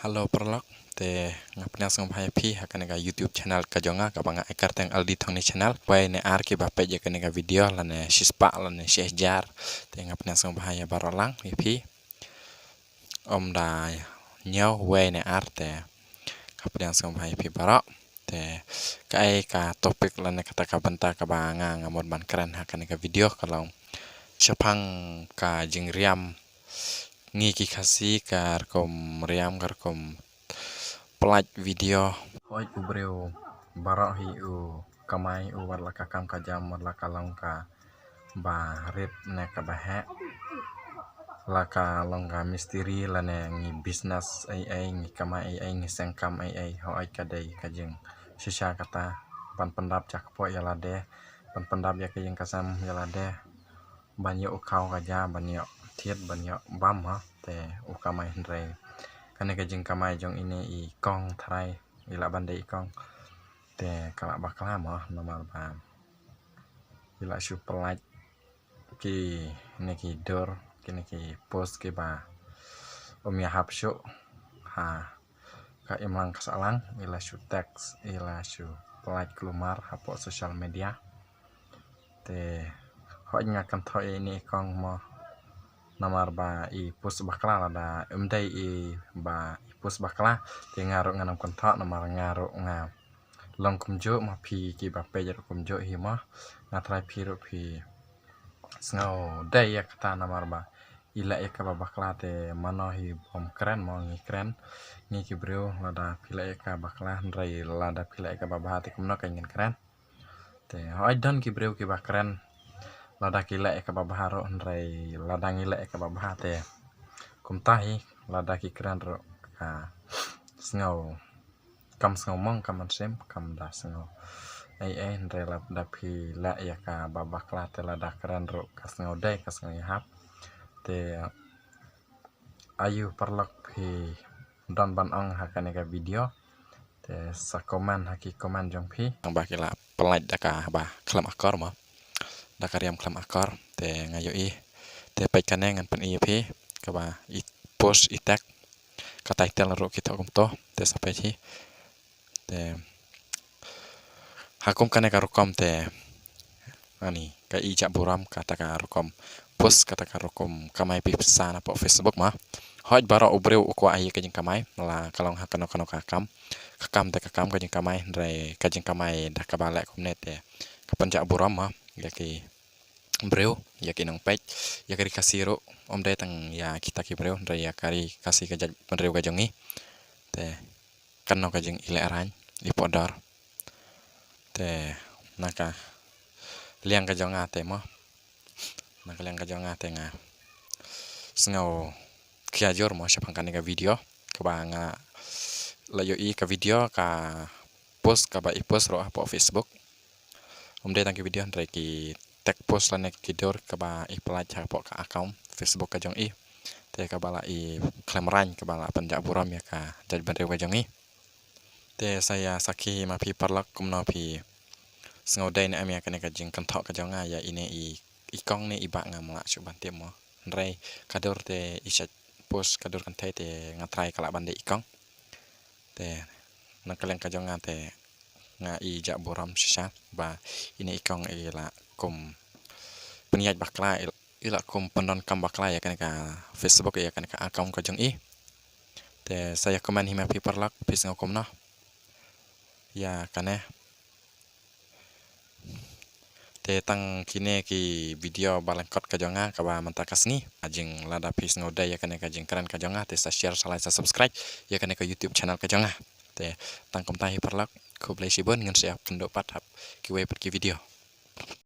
Halo perlok te ngapnya song bhai phi hakanega YouTube channel kajonga kabanga ekar teng Aldi Thongni channel pai ne ar ke bape je kanega video lane shispa lane shehjar te ngapnya song bhai barolang phi om da nyaw we ne ar te ngapnya song bhai phi barok te kai ka topik lane kata ka banta ka banga ngamon ban keren hakanega video kalau chapang ka jingriam ngi ki khasi kar kom riam kar kom pelaj video hoi ubreu barok hi u kamai u warla ka kam ka jam warla ka longka ba rit ne ka bahe laka longka misteri lane ngi business ai ngi kamai ai ngi sengkam ai hoi ka dei ka jing sisa kata pan pendap jak po yala de pan pendap ya ka jing kasam yala de banyo ukau ka ja banyo thiet banyo bam ha te ukamai hndrei kane ka jing kamai jong ini I kong thrai ila bandai kong te kala bakla mo normal ba ila shu pelaj ki neki dor kini ki post ki ba ya hapshu ha ka imlang kasalang ila shu teks ila shu pelaj kelumar hapo sosial media te hoi ngakan thoi ini kong mo namar ba I pus bakla lada umdai I ba pus bakla te ngaro nganam kontak namar ngaro nga long kumjo ma phi ki ba pe jar kumjo hi ma ngatrai phi ro phi sngo dai ya kata namar ba ila ya ka ba bakla te mano hi bom keren mo ngi keren ni ki bro lada pila ya ka bakla ndrai lada pila ya ka ba te kumno ka ngin keren te hoi dan ki bro ki ba keren lada kila eka babaharo ndrai lada ngila eka babahate kumtahi lada ki kran ro ka sngo kam sngo mong kam sem kam da sngo ai ndrai lada phi la ya ka babakla te lada kran ro ka sngo dai ka sngo hap te ayu parlak phi don ban ong hakanega video te sa komen haki komen jong phi ba kila pelaj daka ba klam akor ma dakariam klam akor te ngayoi te pai kane ngan pen ip ka ba I post I tag ka title ro kita kum to te sampai hi te hakum kane ka rokom te ani ka I jak buram kata ka rokom post kata ka rokom kamai pi sana po Facebook ma hoj baro ubreu ko ai ka jing kamai la kalong hakano kano ka kam ka kam ka jing kamai ndrai ka jing kamai dak ka balek kum net te ka penjak buram ma yaki breu yaki nang page yakari kasiro om dai tang ya kita ki breu ndrai yakari kasih ka breu ka jongi te kanno ka jing ile arany I podor te naka liang ka jonga te mo naka liang ka jonga te nga sngo kia jor mo sapang ka video ka ba nga layo I ka video ka post ka ba I post ro po Facebook om dai tang ki video ndrai ki tag post lane kidor ka ba I pelaj hapo ka account Facebook ka jong I te ka bala I klemran ka bala penjak buram ya ka jaj bandeu ka jong I te saya saki ma phi parlak kumno phi sngo dai ne amya kane ka jing kan thok ka jonga ya ine I kong ne I ba nga mla chu ban te mo ndrai kador te I chat post kador kan te ngatrai kala bande I kong te nakaleng ka jonga te nga I jak buram sisa ba ine I kong ila kum peniat bakla ila kum pendon kam bakla ya kan ka Facebook ya kan ka account ka jong I te saya komen hima pi parlak pis ngokom no ya kane te tang kine ki video balangkot ka jonga ka ba mantakas ni ajing lada pis ngoda ya kan ka jing keren ka jonga te sa share sa like sa subscribe ya kan ka YouTube channel ka jonga te tang kom tahi parlak ko blai sibon ngan siap kendo pat hap ki we per ki video